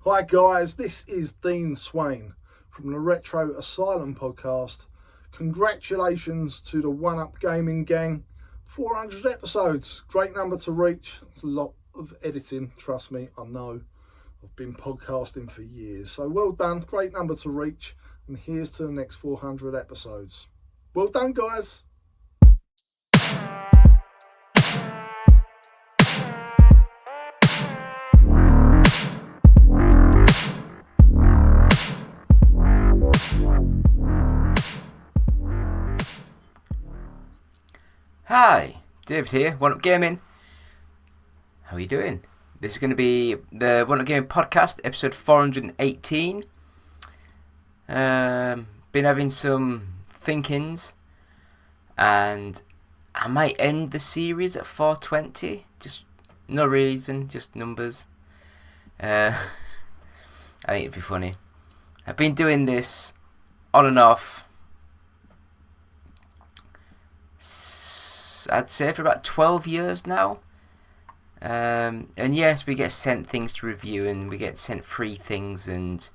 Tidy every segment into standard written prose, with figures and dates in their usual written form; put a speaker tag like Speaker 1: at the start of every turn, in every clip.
Speaker 1: Hi guys, this is Dean Swain from the Retro Asylum podcast. Congratulations to the One Up Gaming gang. 400 episodes, great number to reach. It's a lot of editing, trust me, I know. I've been podcasting for years, so well done, great number to reach. And here's to the next 400 episodes. Well done guys.
Speaker 2: Hi, David here, One Up Gaming. How are you doing? This is going to be the One Up Gaming podcast, episode 418. Been having some thinkings, and I might end the series at 420. Just no reason, just numbers. I think it'd be funny. I've been doing this on and off, I'd say, for about 12 years now. And yes, we get sent things to review, and we get sent free things and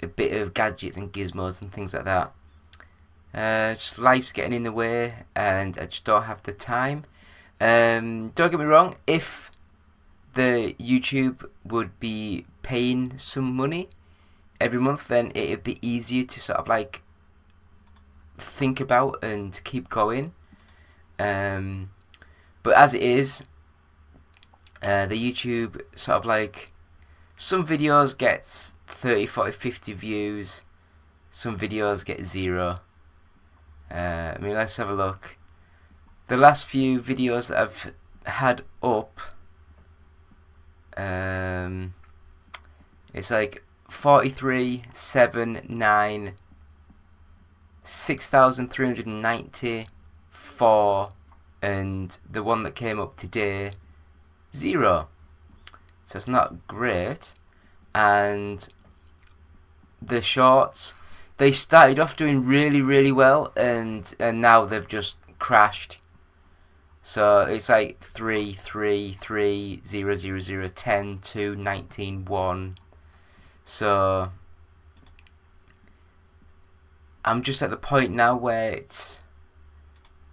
Speaker 2: a bit of gadgets and gizmos and things like that. Just life's getting in the way, and I just don't have the time. Don't get me wrong, if the YouTube would be paying some money every month, then it'd be easier to sort of like think about and keep going. But as it is, the YouTube sort of like, some videos gets 30, 40, 50 views, some videos get 0. Let's have a look. The last few videos that I've had up, it's like 43, 7, 9, 6,390, 4, and the one that came up today, 0. So it's not great. And the shorts, they started off doing really, really well, and now they've just crashed. So it's like 3, 3, 3, 0, 0, 0, 10, 2, 19, 1. So I'm just at the point now where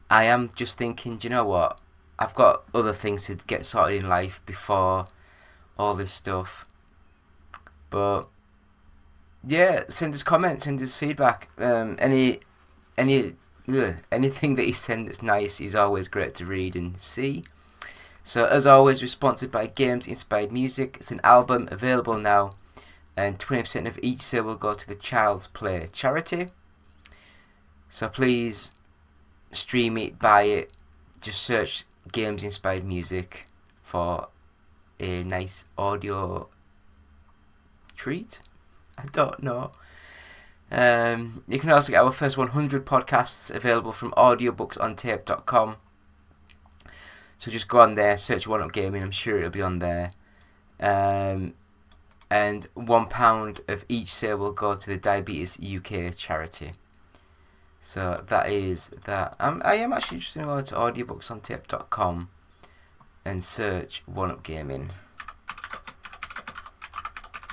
Speaker 2: I am just thinking, do you know what? I've got other things to get sorted in life before all this stuff. But yeah, send us comments, send us feedback. Anything that you send that's nice is always great to read and see. So as always, we're sponsored by Games Inspired Music. It's an album available now, and 20% of each sale will go to the Child's Play charity. So please stream it, buy it. Just search Games Inspired Music for a nice audio treat. I don't know. You can also get our first 100 podcasts available from audiobooksontape.com. So just go on there, search One Up Gaming, I'm sure it'll be on there. And £1 of each sale will go to the Diabetes UK charity. So that is that. I am actually just going to go to audiobooksontape.com and search One Up Gaming.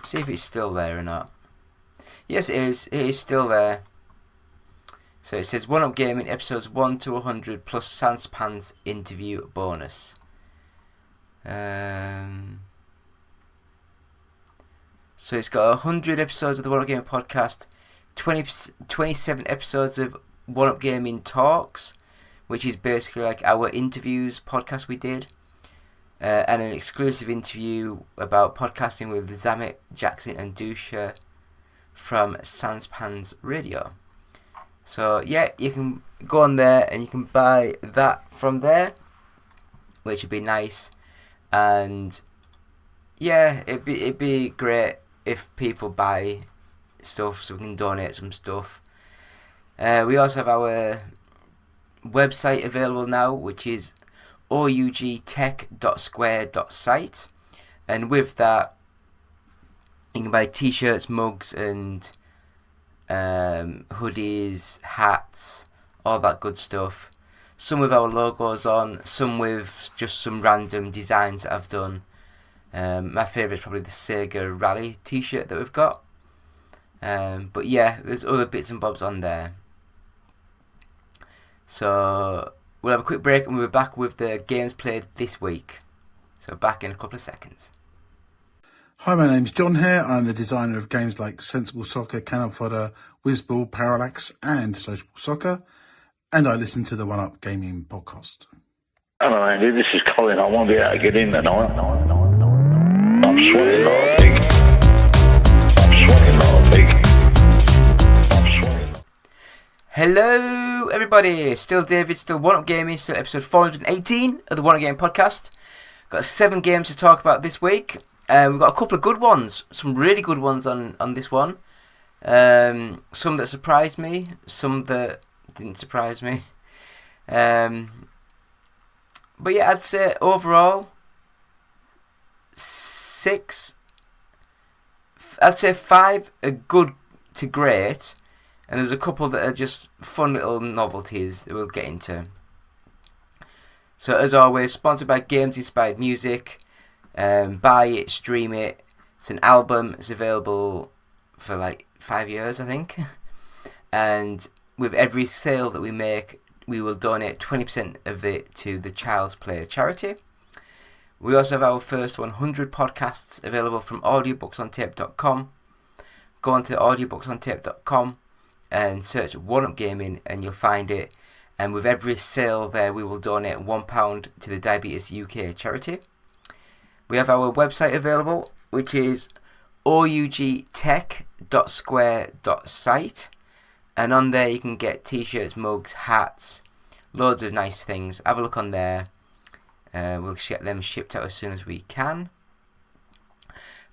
Speaker 2: See if it's still there or not. Yes, it is. It is still there. So it says One Up Gaming episodes 1 to 100 plus Sanspan's interview bonus. So it's got 100 episodes of the One Up Gaming podcast, 27 episodes of One Up Gaming Talks, which is basically like our interviews podcast we did, and an exclusive interview about podcasting with Zamet, Jackson and Dusha from Sanspan's Radio. So yeah, you can go on there and you can buy that from there, which would be nice. And yeah, it'd be great if people buy stuff so we can donate some stuff. We also have our website available now, which is ougtech.square.site, and with that you can buy t-shirts, mugs and hoodies, hats, all that good stuff. Some with our logos on, some with just some random designs that I've done. My favourite is probably the Sega Rally t-shirt that we've got. But yeah, there's other bits and bobs on there. So we'll have a quick break and we'll be back with the games played this week. So back in a couple of seconds.
Speaker 3: Hi, my name's John here. I'm the designer of games like Sensible Soccer, Cannon Fodder, Whizball, Parallax and Sociable Soccer. And I listen to the One Up Gaming podcast.
Speaker 4: Hello Andy, this is Colin. I won't be able to get in tonight. I'm sweating like a pig.
Speaker 2: Hello everybody, still David, still One Up Gaming, still episode 418 of the One Up Gaming podcast. Got 7 games to talk about this week. We've got a couple of good ones, some really good ones on this one. Some that surprised me, some that didn't surprise me. But yeah, I'd say overall 6. I'd say 5 are good to great, and there's a couple that are just fun little novelties that we'll get into. So as always, sponsored by Games Inspired Music. Buy it, stream it. It's an album. It's available for like 5 years, I think. And with every sale that we make, we will donate 20% of it to the Child's Play charity. We also have our first 100 podcasts available from audiobooksontape.com. Go on to audiobooksontape.com and search One Up Gaming and you'll find it. And with every sale there, we will donate £1 to the Diabetes UK charity. We have our website available, which is ougtech.square.site. And on there you can get t-shirts, mugs, hats, loads of nice things. Have a look on there. We'll get them shipped out as soon as we can.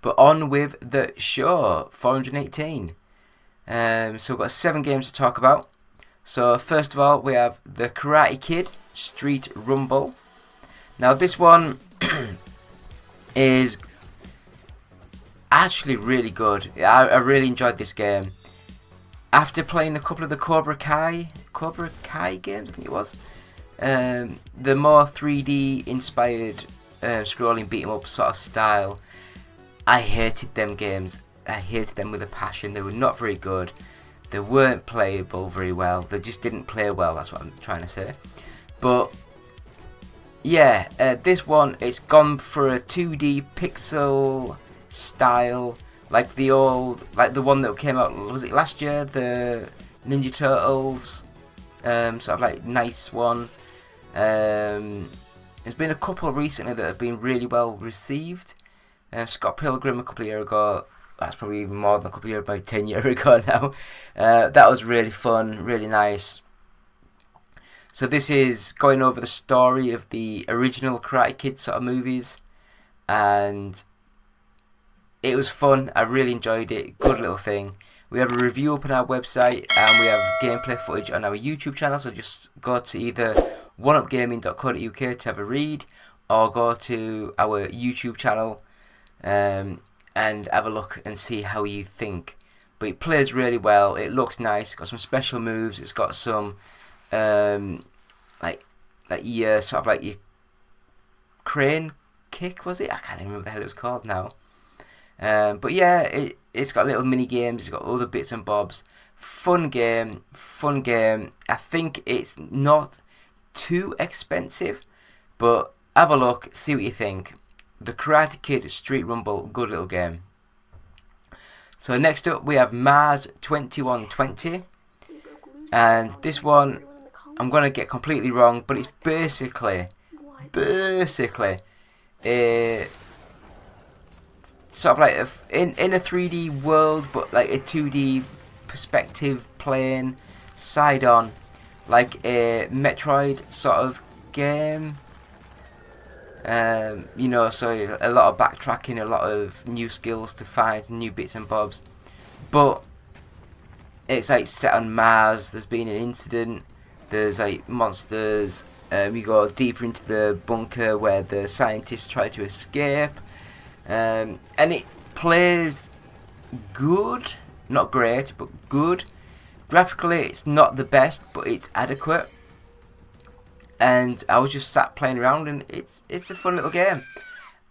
Speaker 2: But on with the show, 418. So we've got 7 games to talk about. So first of all, we have the Karate Kid Street Rumble. Now this one is actually really good. I really enjoyed this game. After playing a couple of the Cobra Kai games, I think it was, the more 3D inspired scrolling beat 'em up sort of style, I hated them games. I hated them with a passion. They were not very good. They weren't playable very well. They just didn't play well. That's what I'm trying to say. But yeah, this one, it's gone for a 2D pixel style, like the one that came out, was it last year? The Ninja Turtles, sort of like nice one. There's been a couple recently that have been really well received. Scott Pilgrim a couple of years ago. That's probably even more than a couple of years, about 10 years ago now. That was really fun, really nice. So this is going over the story of the original Karate Kid sort of movies, and it was fun. I really enjoyed it. Good little thing. We have a review up on our website, and we have gameplay footage on our YouTube channel. So just go to either oneupgaming.co.uk to have a read, or go to our YouTube channel and have a look and see how you think. But it plays really well. It looks nice. It's got some special moves. It's got some sort of like your crane kick, was it? I can't even remember what the hell it was called now. But yeah, it's got little mini games. It's got other bits and bobs. Fun game. I think it's not too expensive, but have a look, see what you think. The Karate Kid Street Rumble, good little game. So next up we have Mars 2120, and this one I'm going to get completely wrong, but it's basically sort of like in a 3D world, but like a 2D perspective plane side on, like a Metroid sort of game. So a lot of backtracking, a lot of new skills to find, new bits and bobs. But it's like set on Mars. There's been an incident. There's like monsters. We go deeper into the bunker where the scientists try to escape. And it plays good, not great, but good. Graphically, it's not the best, but it's adequate. And I was just sat playing around, and it's a fun little game.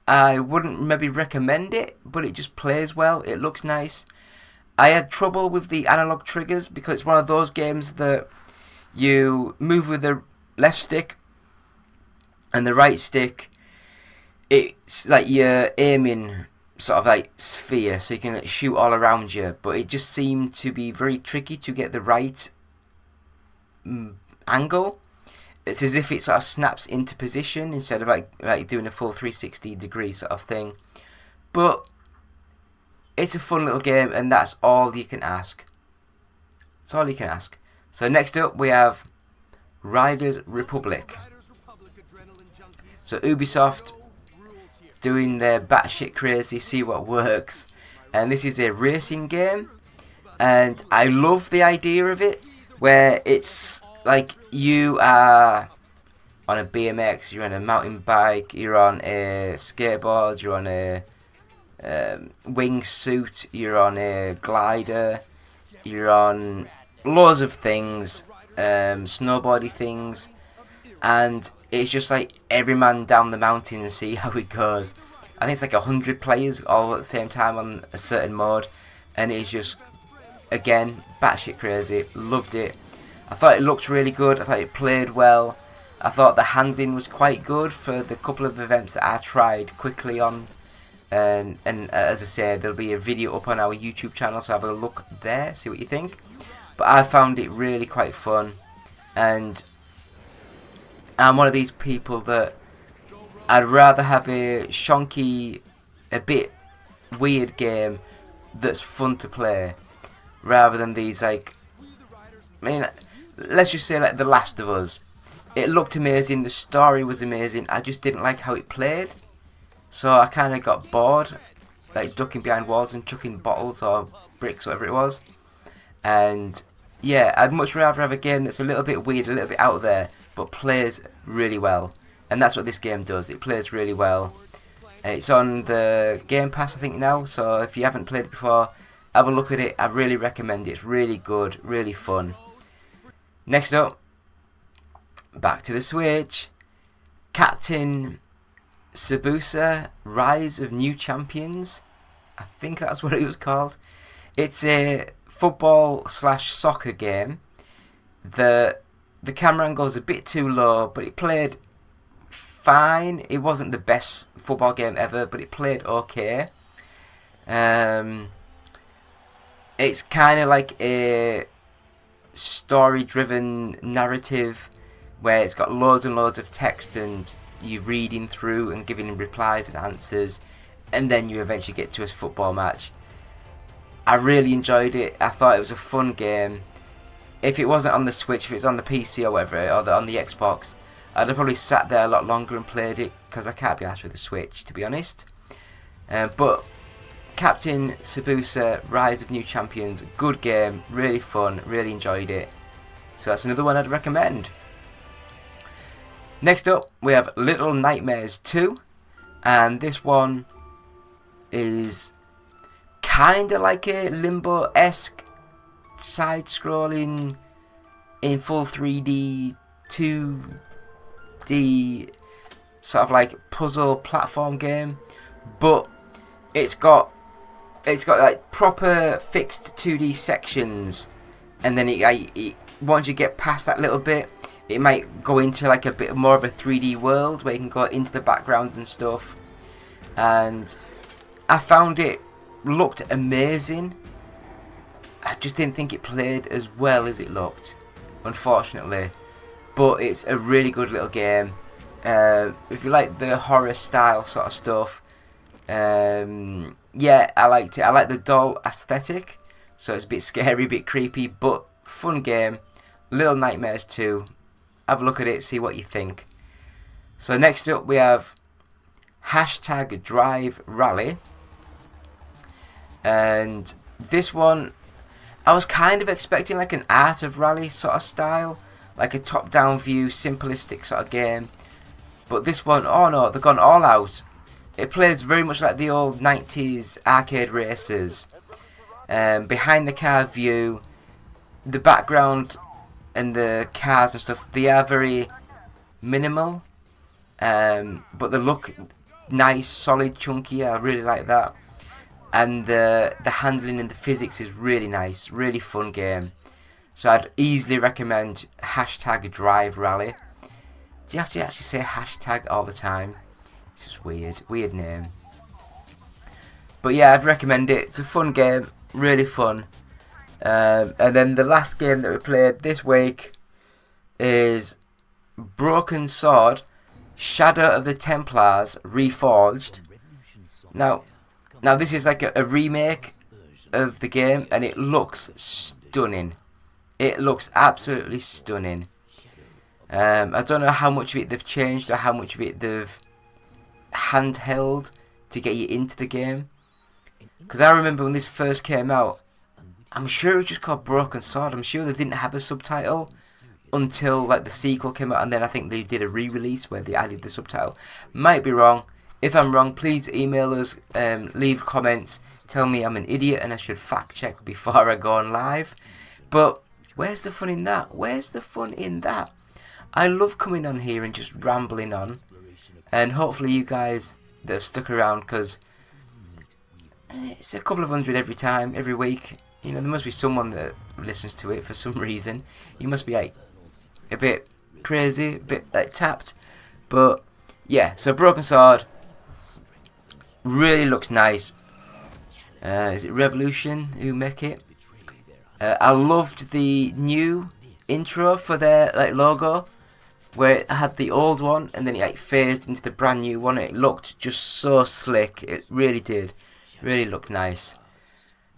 Speaker 2: I wouldn't maybe recommend it, but it just plays well. It looks nice. I had trouble with the analog triggers because it's one of those games that you move with the left stick and the right stick. It's like you're aiming sort of like sphere, so you can shoot all around you, but it just seemed to be very tricky to get the right angle. It's as if it sort of snaps into position instead of like doing a full 360 degree sort of thing. But it's a fun little game, and that's all you can ask. That's all you can ask. So next up we have Riders Republic. So Ubisoft doing their batshit crazy, see what works. And this is a racing game, and I love the idea of it, where it's like you are on a BMX, you're on a mountain bike, you're on a skateboard, you're on a wingsuit, you're on a glider, you're on loads of things, snowboardy things, and it's just like every man down the mountain and see how it goes. I think it's like 100 players all at the same time on a certain mode, and it's just, again, batshit crazy. Loved it. I thought it looked really good. I thought it played well. I thought the handling was quite good for the couple of events that I tried quickly on. And as I said, there'll be a video up on our YouTube channel, so have a look there, see what you think. But I found it really quite fun, and I'm one of these people that I'd rather have a shonky, a bit weird game that's fun to play, rather than these, like, I mean, let's just say like The Last of Us. It looked amazing, the story was amazing, I just didn't like how it played. So I kind of got bored, like ducking behind walls and chucking bottles or bricks, whatever it was. And yeah, I'd much rather have a game that's a little bit weird, a little bit out there, but plays really well. And that's what this game does, it plays really well. It's on the Game Pass, I think, now, so if you haven't played it before, have a look at it. I really recommend it. It's really good, really fun. Next up, back to the Switch, Captain Tsubasa, Rise of New Champions. I think that's what it was called. It's a football/soccer game. The camera angle is a bit too low, but it played fine. It wasn't the best football game ever, but it played okay. It's kind of like a story-driven narrative where it's got loads and loads of text and you reading through and giving replies and answers, and then you eventually get to a football match. I really enjoyed it. I thought it was a fun game. If it wasn't on the Switch, if it was on the PC or whatever, or on the Xbox, I'd have probably sat there a lot longer and played it, because I can't be arsed with the Switch, to be honest. But Captain Tsubasa, Rise of New Champions, good game, really fun, really enjoyed it. So that's another one I'd recommend. Next up, we have Little Nightmares 2, and this one is kind of like a Limbo-esque side-scrolling in full 3D, 2D sort of like puzzle platform game, but it's got like proper fixed 2D sections, and then it once you get past that little bit, it might go into like a bit more of a 3D world where you can go into the background and stuff. And I found it looked amazing. I just didn't think it played as well as it looked, unfortunately. But it's a really good little game. If you like the horror style sort of stuff, yeah, I liked it. I like the doll aesthetic, so it's a bit scary, a bit creepy, but fun game. Little Nightmares 2. Have a look at it, see what you think. So next up we have #Drive Rally, and this one I was kind of expecting like an Art of Rally sort of style, like a top-down view, simplistic sort of game. But this one, oh no, they've gone all out. It plays very much like the old 90s arcade races. Behind the car view, the background and the cars and stuff, they are very minimal, but the look nice, solid, chunky. I really like that. And the handling and the physics is really nice, really fun game. So I'd easily recommend #DriveRally. Do you have to actually say hashtag all the time? It's just weird name. But yeah, I'd recommend it. It's a fun game, really fun. And then the last game that we played this week is Broken Sword, Shadow of the Templars Reforged. Now this is like a remake of the game, and it looks stunning. It looks absolutely stunning. I don't know how much of it they've changed or how much of it they've handheld to get you into the game. Because I remember when this first came out, I'm sure it was just called Broken Sword. I'm sure they didn't have a subtitle until like the sequel came out, and then I think they did a re-release where they added the subtitle. Might be wrong. If I'm wrong, please email us, leave comments, tell me I'm an idiot and I should fact check before I go on live. But where's the fun in that? Where's the fun in that? I love coming on here and just rambling on, and hopefully you guys that have stuck around, because it's a couple of hundred every week. You know, there must be someone that listens to it for some reason. You must be like a bit crazy, a bit like tapped. But yeah, so Broken Sword really looks nice. Is it Revolution who make it? I loved the new intro for their like logo, where it had the old one and then it like phased into the brand new one. It looked just so slick. It really did. Really looked nice.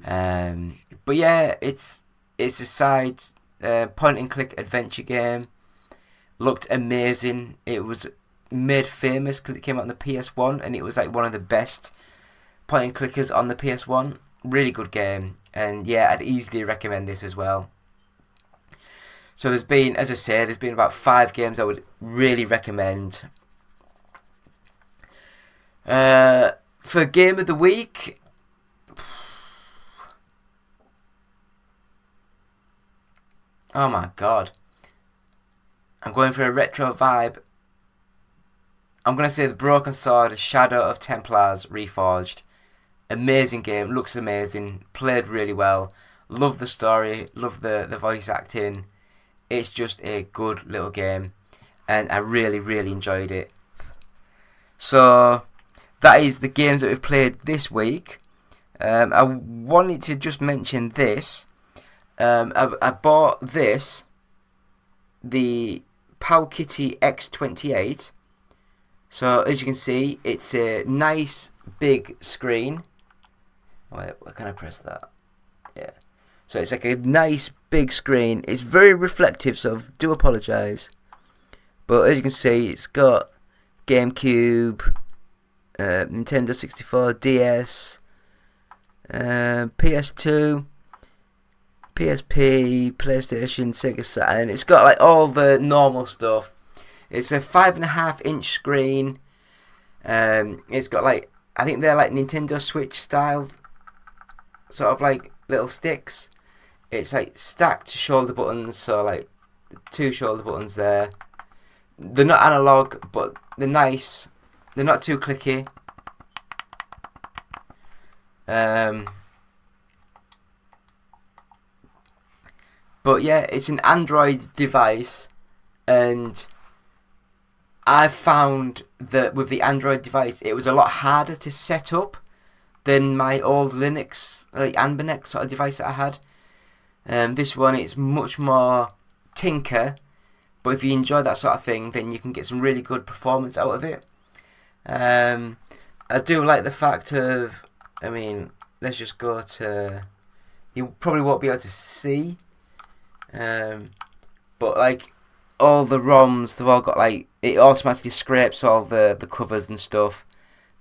Speaker 2: But yeah, it's a side point and click adventure game. Looked amazing. It was made famous because it came out on the PS1, and it was like one of the best point and clickers on the PS1. Really good game, and yeah, I'd easily recommend this as well. So there's been, as I say, there's been about 5 games I would really recommend. For Game of the Week, oh my god, I'm going for a retro vibe. I'm going to say the Broken Sword, Shadow of Templars Reforged. Amazing game, looks amazing, played really well. Love the story, love the voice acting. It's just a good little game, and I really, really enjoyed it. So that is the games that we've played this week. I wanted to just mention this. I bought this, the Powkiddy X28. So as you can see, it's a nice big screen. Wait, can I press that? Yeah. So it's like a nice big screen. It's very reflective, so do apologise. But as you can see, it's got GameCube, Nintendo 64, DS, PS2, PSP, PlayStation, Sega Saturn. It's got like all the normal stuff. It's a 5.5-inch screen. It's got like, I think they're like Nintendo Switch style, sort of like little sticks. It's like stacked shoulder buttons, so like 2 shoulder buttons there. They're not analog, but they're nice. They're not too clicky. But yeah, it's an Android device, and I found that with the Android device, it was a lot harder to set up than my old Linux, like Anbernic sort of device that I had. This one, it's much more tinker, but if you enjoy that sort of thing, then you can get some really good performance out of it. I do like the fact of, I mean, let's just go to, you probably won't be able to see, but like all the ROMs, they've all got like, it automatically scrapes all the covers and stuff,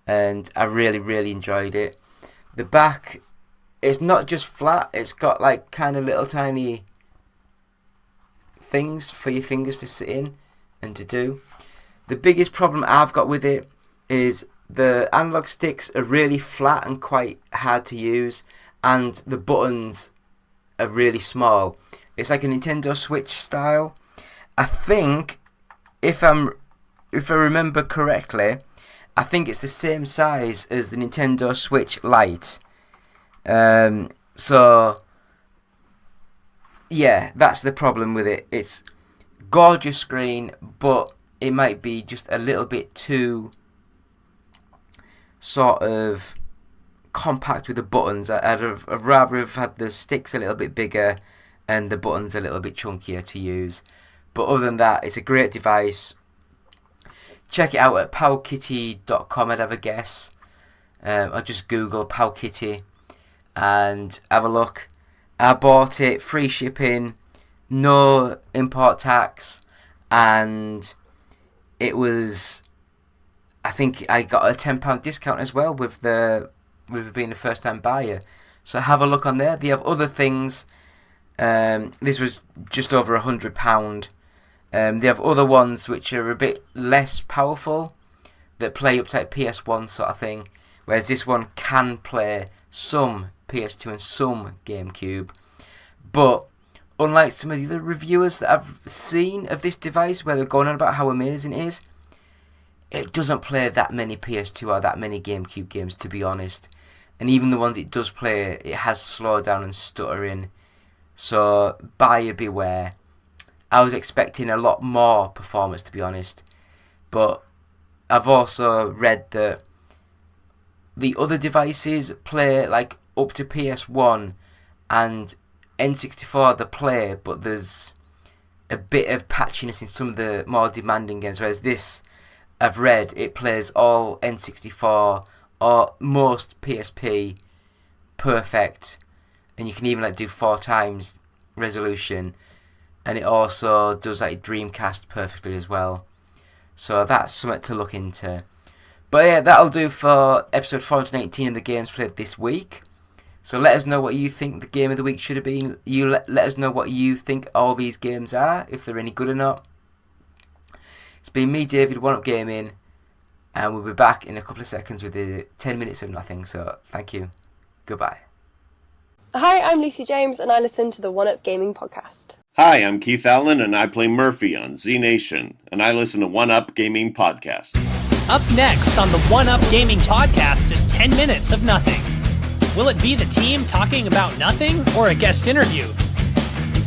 Speaker 2: and I really, really enjoyed it. The back, it's not just flat, it's got like kind of little tiny things for your fingers to sit in and to do. The biggest problem I've got with it is the analog sticks are really flat and quite hard to use, and the buttons are really small. It's like a Nintendo Switch style. I think, if I remember correctly, I think it's the same size as the Nintendo Switch Lite. So yeah, that's the problem with it. It's gorgeous screen, but it might be just a little bit too sort of compact with the buttons. I'd rather have had the sticks a little bit bigger and the buttons a little bit chunkier to use. But other than that, it's a great device. Check it out at powkiddy.com, I'd have a guess. I'll just Google Powkiddy and have a look. I bought it, free shipping, no import tax, and it was, I think I got a £10 discount as well with being a first time buyer. So have a look on there. They have other things. This was just over £100. They have other ones which are a bit less powerful that play up to like PS1 sort of thing, whereas this one can play some PS2 and some GameCube. But unlike some of the other reviewers that I've seen of this device where they're going on about how amazing it is, it doesn't play that many PS2 or that many GameCube games, to be honest. And even the ones it does play, it has slowdown and stuttering. So buyer beware. I was expecting a lot more performance, to be honest. But I've also read that the other devices play like up to PS1 and N64 they play, but there's a bit of patchiness in some of the more demanding games. Whereas this, I've read, it plays all N64 or most PSP perfect, and you can even like do 4 times resolution, and it also does like Dreamcast perfectly as well. So that's something to look into. But yeah, that'll do for episode 418 of the games played this week. So let us know what you think the game of the week should have been. You let us know what you think all these games are, if they're any good or not. It's been me, David, One Up Gaming, and we'll be back in a couple of seconds with the 10 minutes of nothing. So thank you. Goodbye.
Speaker 5: Hi, I'm Lucy James, and I listen to the One Up Gaming podcast.
Speaker 6: Hi, I'm Keith Allen, and I play Murphy on Z Nation, and I listen to One Up Gaming Podcast.
Speaker 7: Up next on the One Up Gaming Podcast is 10 minutes of nothing. Will it be the team talking about nothing or a guest interview?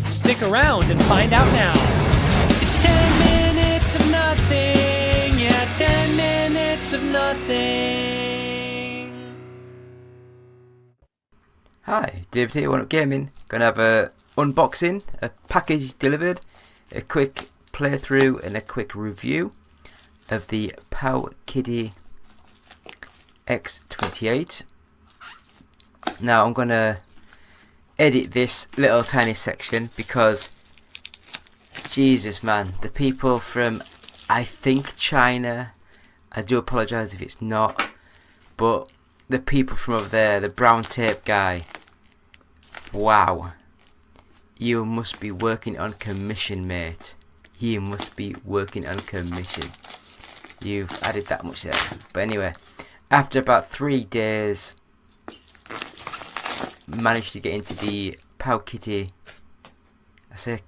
Speaker 7: Stick around and find out now. It's 10 minutes of nothing. Yeah, 10 minutes of nothing.
Speaker 2: Hi, David here, One Up Gaming. Gonna have a unboxing, a package delivered, a quick playthrough and a quick review of the Powkiddy X28. Now I'm gonna edit this little tiny section because Jesus man, the people from I think China, I do apologise if it's not, but the people from over there, the brown tape guy, wow, you must be working on commission, mate. You must be working on commission. You've added that much there. But anyway, after about 3 days, managed to get into the Powkiddy. I say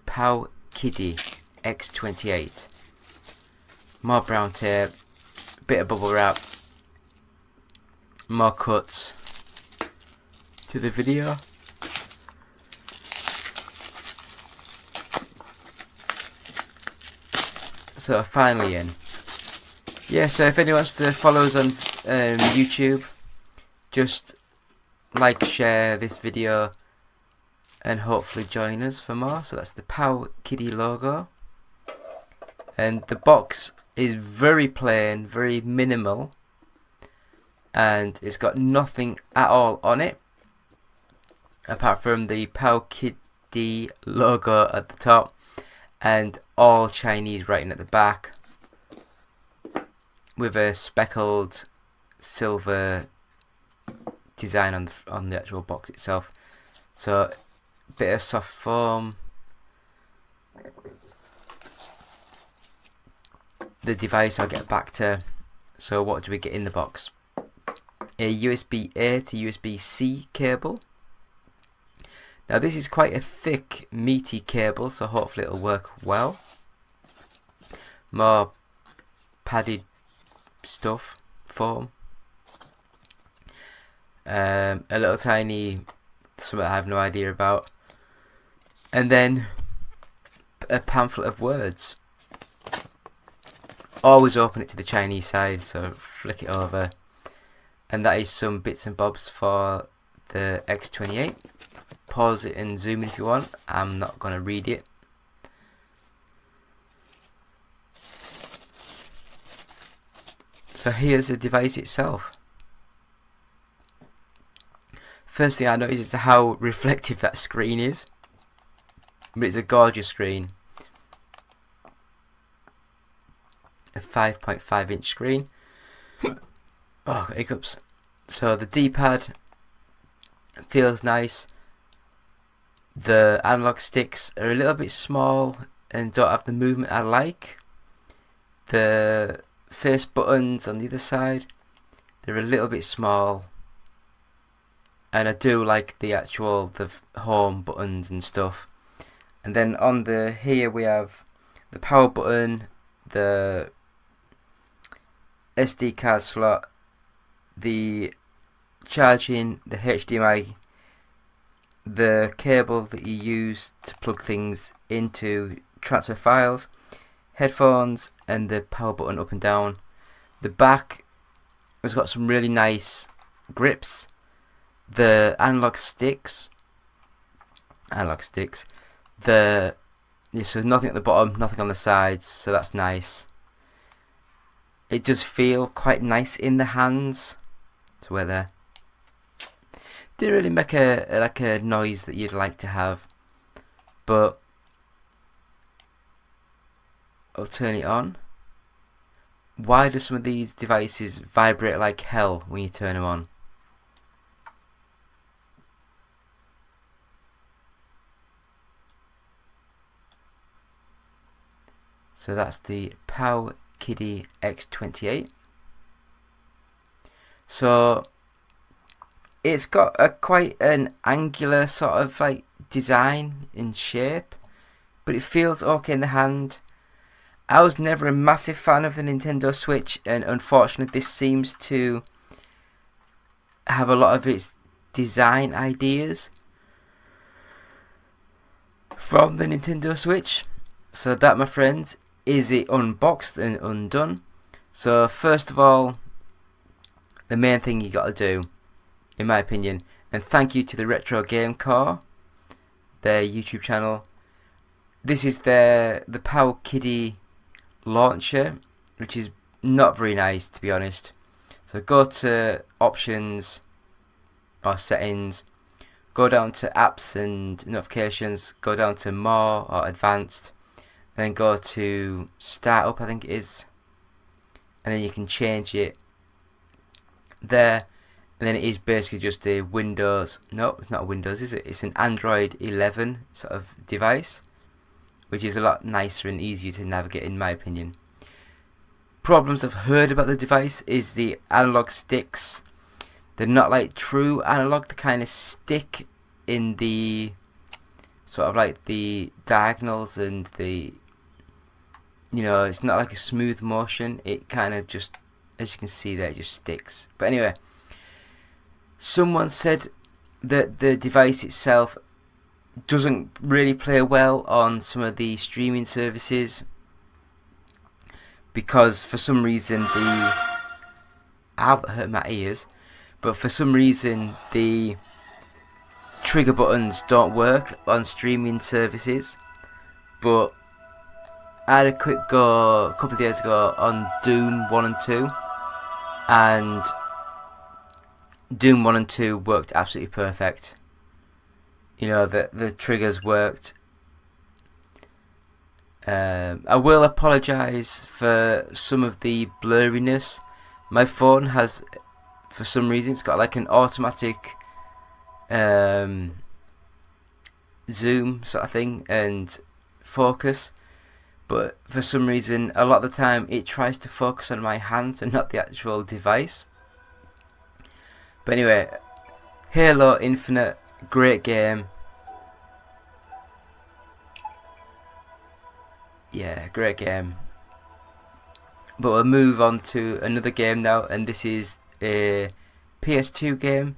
Speaker 2: Powkiddy X28. More brown tape, bit of bubble wrap, more cuts to the video. So finally in. Yeah, so if anyone wants to follow us on YouTube, just like, share this video, and hopefully join us for more. So that's the Powkiddy logo. And the box is very plain, very minimal, and it's got nothing at all on it apart from the Powkiddy logo at the top and all Chinese writing at the back with a speckled silver design on the actual box itself. So a bit of soft foam. The device I'll get back to. So what do we get in the box? A USB-A to USB-C cable. Now this is quite a thick, meaty cable, so hopefully it'll work well. More padded stuff, foam. A little tiny something I have no idea about, and then a pamphlet of words. Always open it to the Chinese side, so flick it over, and that is some bits and bobs for the X28. Pause it and zoom in if you want. I'm not going to read it. So here's the device itself. First thing I noticed is how reflective that screen is. But it's a gorgeous screen. A 5.5 inch screen. Oh, hiccups. So the D-pad feels nice. The analog sticks are a little bit small and don't have the movement I like. The face buttons on the other side, they're a little bit small. And I do like the home buttons and stuff. And then on the here we have the power button, the SD card slot, the charging, the HDMI, the cable that you use to plug things into, transfer files, headphones, and the power button up and down. The back has got some really nice grips. The analog sticks, so nothing at the bottom, nothing on the sides, so that's nice. It does feel quite nice in the hands. So we're there. Didn't really make a noise that you'd like to have, but I'll turn it on. Why do some of these devices vibrate like hell when you turn them on? So that's the Powkiddy X28. So it's got quite an angular sort of like design and shape, but it feels okay in the hand. I was never a massive fan of the Nintendo Switch, and unfortunately this seems to have a lot of its design ideas from the Nintendo Switch. So that, my friends, is it unboxed and undone. So first of all, the main thing you got to do, in my opinion, and thank you to the Retro Game Core, their YouTube channel. This is the Powkiddy launcher, which is not very nice, to be honest. So go to options or settings, go down to apps and notifications, go down to more or advanced, then go to startup, I think it is, and then you can change it there. And then it is basically just a Windows, no, it's not a Windows, is it? It's an Android 11 sort of device, which is a lot nicer and easier to navigate, in my opinion. Problems I've heard about the device is the analog sticks. They're not like true analog, they kind of stick in the sort of like the diagonals, and the, you know, it's not like a smooth motion. It kind of just, as you can see there, it just sticks. But anyway, someone said that the device itself doesn't really play well on some of the streaming services, because for some reason that hurt my ears, but for some reason the trigger buttons don't work on streaming services. But I had a quick go a couple of days ago on Doom 1 and 2, and Doom 1 and 2 worked absolutely perfect. You know, the triggers worked. I will apologise for some of the blurriness. My phone has, for some reason, it's got like an automatic zoom sort of thing and focus, but for some reason a lot of the time it tries to focus on my hands and not the actual device. But anyway, Halo Infinite, great game. Yeah, great game. But we'll move on to another game now, and this is a PS2 game,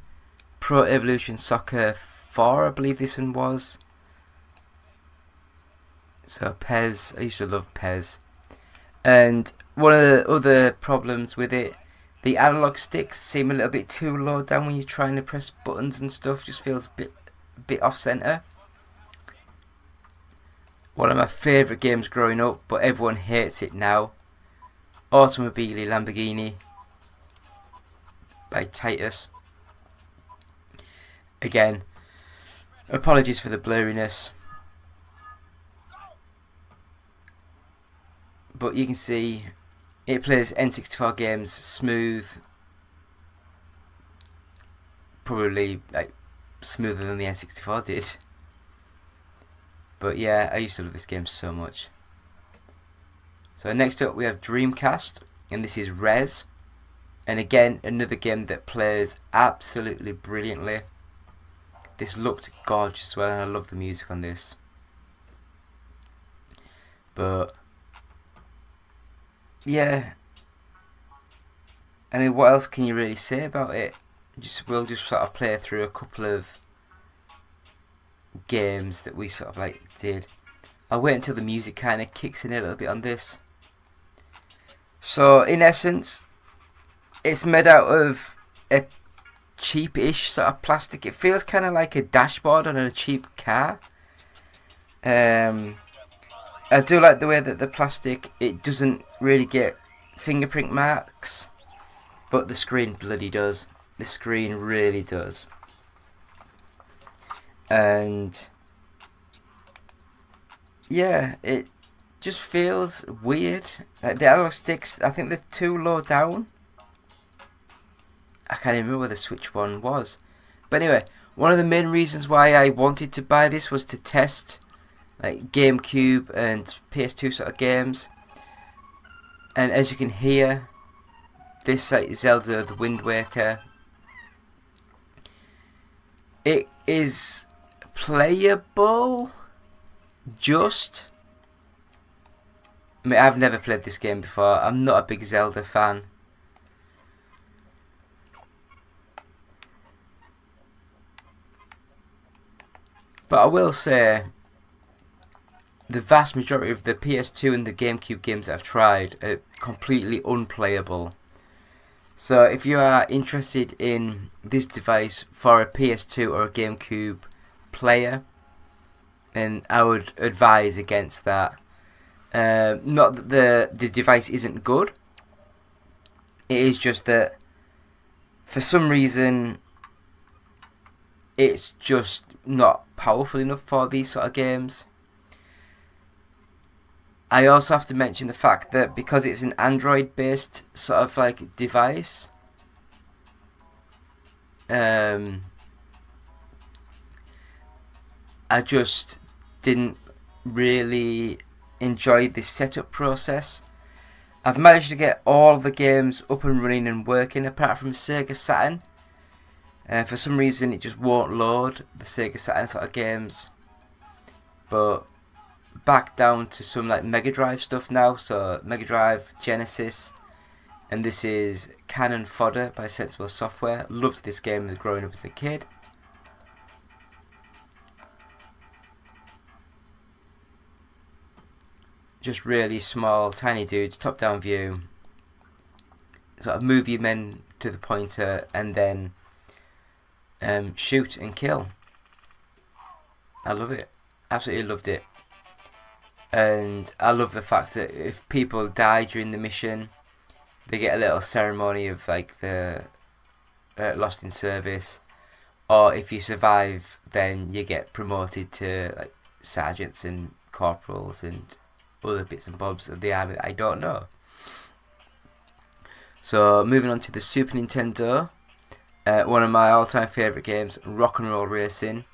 Speaker 2: Pro Evolution Soccer 4, I believe this one was. So PES, I used to love PES. And one of the other problems with it, the analog sticks seem a little bit too low down when you're trying to press buttons and stuff. Just feels a bit off center. One of my favourite games growing up, but everyone hates it now. Automobile Lamborghini by Titus. Again, apologies for the blurriness. But you can see it plays N64 games smooth. Probably like smoother than the N64 did. But yeah, I used to love this game so much. So next up we have Dreamcast, and this is Res. And again, another game that plays absolutely brilliantly. This looked gorgeous as well, and I love the music on this. But yeah, I mean, what else can you really say about it? We'll just sort of play through a couple of games that we sort of like did. I'll wait until the music kind of kicks in a little bit on this. So in essence, it's made out of a cheap-ish sort of plastic. It feels kind of like a dashboard on a cheap car. I do like the way that the plastic, it doesn't really get fingerprint marks, but the screen bloody does. The screen really does. And yeah, it just feels weird. Like the analog sticks, I think they're too low down. I can't even remember where the Switch one was. But anyway, one of the main reasons why I wanted to buy this was to test like GameCube and PS2 sort of games. And as you can hear, this like Zelda the Wind Waker, it is playable, just. I mean, I've never played this game before. I'm not a big Zelda fan. But I will say, the vast majority of the PS2 and the GameCube games that I've tried are completely unplayable. So if you are interested in this device for a PS2 or a GameCube player, then I would advise against that. Not that the device isn't good. It is just that for some reason it's just not powerful enough for these sort of games. I also have to mention the fact that because it's an Android based sort of like device, I just didn't really enjoy this setup process. I've managed to get all the games up and running and working apart from Sega Saturn. For some reason it just won't load the Sega Saturn sort of games. But back down to some like Mega Drive stuff now. So Mega Drive, Genesis, and this is Cannon Fodder by Sensible Software. Loved this game growing up as a kid. Just really small, tiny dudes, top down view. Sort of move your men to the pointer and then shoot and kill. I love it. Absolutely loved it. And I love the fact that if people die during the mission, they get a little ceremony of like the lost in service. Or if you survive, then you get promoted to like sergeants and corporals and other bits and bobs of the army that I don't know. So moving on to the Super Nintendo, one of my all-time favourite games, Rock and Roll Racing.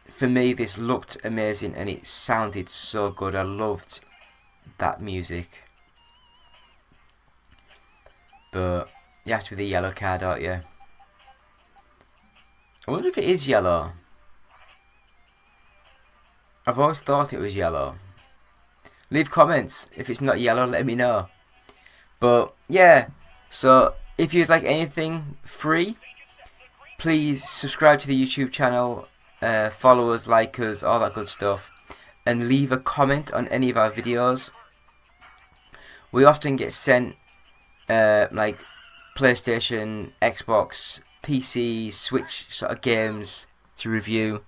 Speaker 2: For me, this looked amazing and it sounded so good. I loved that music. But you have to be the yellow card, don't you? I wonder if it is yellow. I've always thought it was yellow. leave comments. If it's not yellow, let me know. But yeah, so if you'd like anything free, please subscribe to the YouTube channel, follow us, like us, all that good stuff, and leave a comment on any of our videos. We often get sent like PlayStation, Xbox, PC, Switch sort of games to review,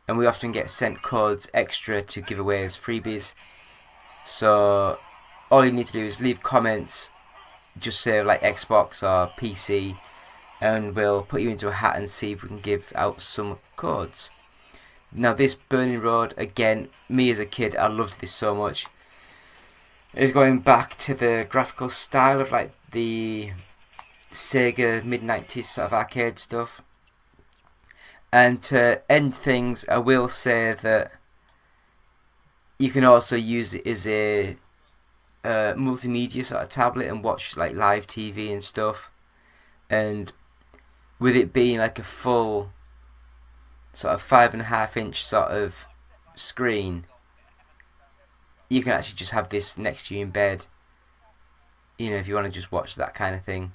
Speaker 2: and we often get sent codes extra to give away as freebies. So all you need to do is leave comments, just say like Xbox or PC, and we'll put you into a hat and see if we can give out some codes. Now this Burning Road, again, me as a kid, I loved this so much. It's going back to the graphical style of like the Sega mid-90s sort of arcade stuff. And to end things, I will say that you can also use it as a multimedia sort of tablet and watch like live TV and stuff. And with it being like a full sort of 5.5-inch sort of screen, you can actually just have this next to you in bed, you know, if you want to just watch that kind of thing,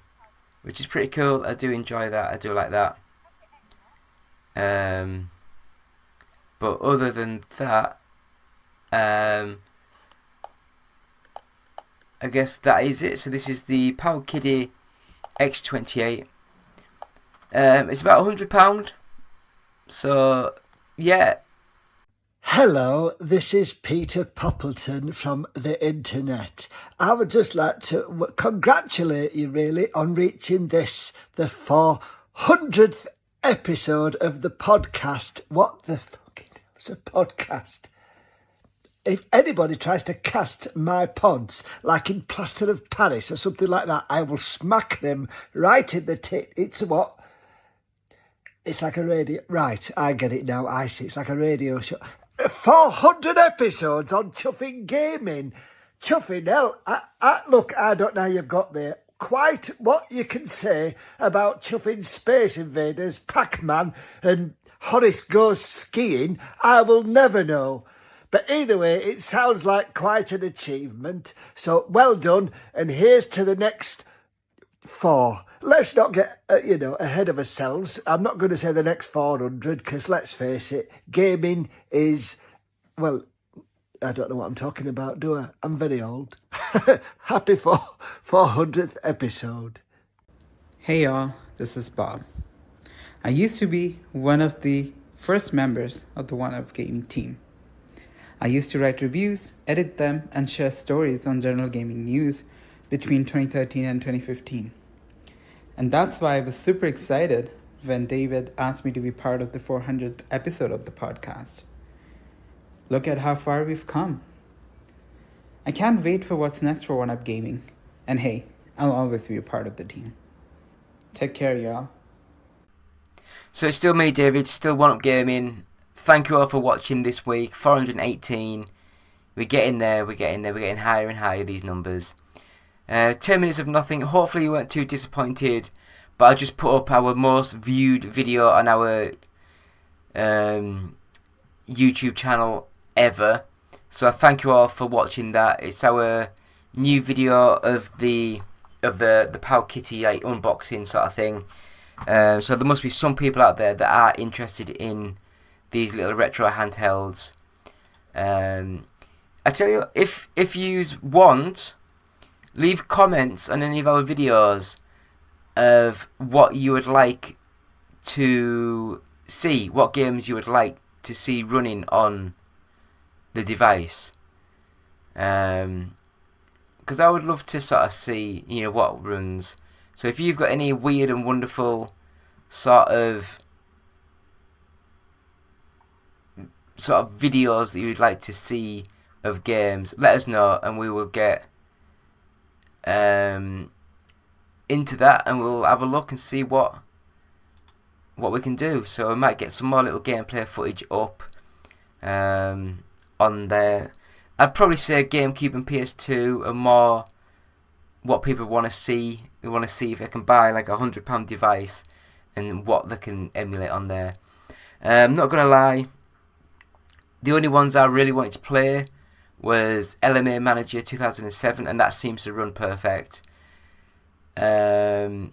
Speaker 2: which is pretty cool. I do enjoy that. I do like that. But other than that, I guess that is it. So this is the Powkiddy X28. It's about £100. So yeah.
Speaker 8: Hello, this is Peter Poppleton from the internet. I would just like to congratulate you really on reaching this, the 400th episode of the podcast. What the fucking hell's a podcast? If anybody tries to cast my pods like in Plaster of Paris or something like that, I will smack them right in the tit. It's what? It's like a radio. Right, I get it now. I see. It's like a radio show. 400 episodes on chuffing gaming. Chuffing hell. Look, I don't know how you've got there. Quite what you can say about chuffing Space Invaders, Pac-Man and Horace Goes Skiing, I will never know. But either way, it sounds like quite an achievement. So well done. And here's to the next 4. Let's not get, ahead of ourselves. I'm not going to say the next 400 because let's face it, gaming is, well, I don't know what I'm talking about, do I? I'm very old. Happy 400th episode.
Speaker 9: Hey y'all, this is Bob. I used to be one of the first members of the One Up Gaming team. I used to write reviews, edit them, and share stories on general gaming news between 2013 and 2015. And that's why I was super excited when David asked me to be part of the 400th episode of the podcast. Look at how far we've come. I can't wait for what's next for One Up Gaming. And hey, I'll always be a part of the team. Take care, y'all.
Speaker 2: So it's still me, David, still One Up Gaming. Thank you all for watching this week. 418. We're getting there, we're getting higher and higher, these numbers. 10 minutes of nothing. Hopefully you weren't too disappointed, but I just put up our most viewed video on our YouTube channel ever. So I thank you all for watching that. It's our new video of the Powkiddy like unboxing sort of thing. So there must be some people out there that are interested in these little retro handhelds. I tell you, if you want, leave comments on any of our videos of what you would like to see, what games you would like to see running on the device. Because I would love to sort of see, what runs. So if you've got any weird and wonderful sort of videos that you would like to see of games, let us know and we will get into that and we'll have a look and see what we can do. So we might get some more little gameplay footage up on there. I'd probably say GameCube and PS2 are more what people want to see. They want to see if they can buy like a £100 device and what they can emulate on there. I'm not going to lie, the only ones I really wanted to play was LMA Manager 2007, and that seems to run perfect. And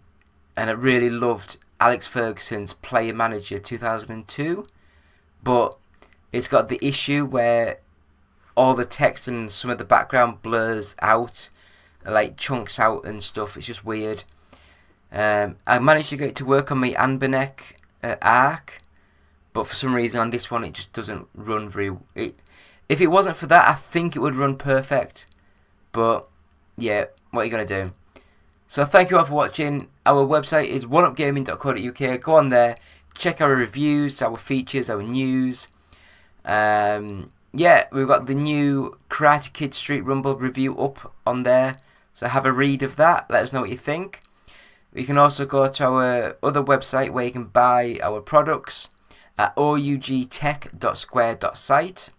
Speaker 2: I really loved Alex Ferguson's Player Manager 2002, but it's got the issue where all the text and some of the background blurs out, like chunks out and stuff. It's just weird. I managed to get it to work on my Anbernic Arc, but for some reason on this one it just doesn't run very. If it wasn't for that, I think it would run perfect. But yeah, what are you gonna do? So thank you all for watching. Our website is oneupgaming.co.uk. Go on there, check our reviews, our features, our news. Yeah, we've got the new Karate Kid Street Rumble review up on there. So have a read of that. Let us know what you think. You can also go to our other website where you can buy our products at ougtech.square.site.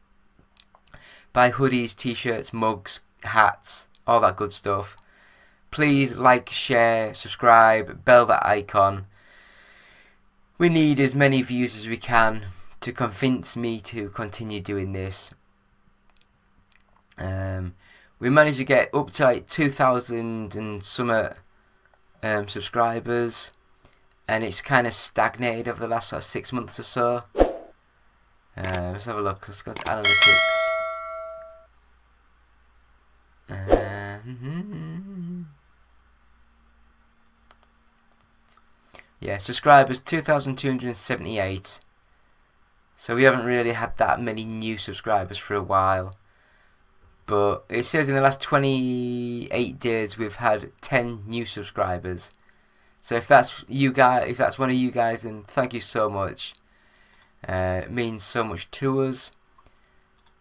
Speaker 2: Buy hoodies, t-shirts, mugs, hats, all that good stuff. Please like, share, subscribe, bell that icon. We need as many views as we can to convince me to continue doing this. We managed to get up to like 2,000 and some subscribers, and it's kind of stagnated over the last sort of 6 months or so. Let's have a look. Let's go to analytics. Yeah, subscribers 2,278. So we haven't really had that many new subscribers for a while. But it says in the last 28 days we've had 10 new subscribers. So if that's you guys, if that's one of you guys, then thank you so much. It means so much to us.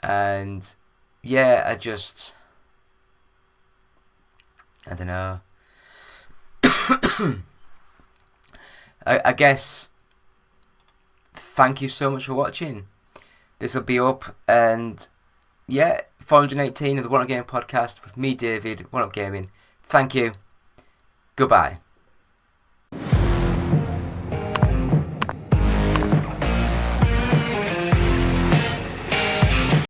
Speaker 2: And yeah, I don't know. I guess thank you so much for watching. This will be up, and yeah, 418 of the One Up Gaming podcast with me, David, One Up Gaming. Thank you. Goodbye.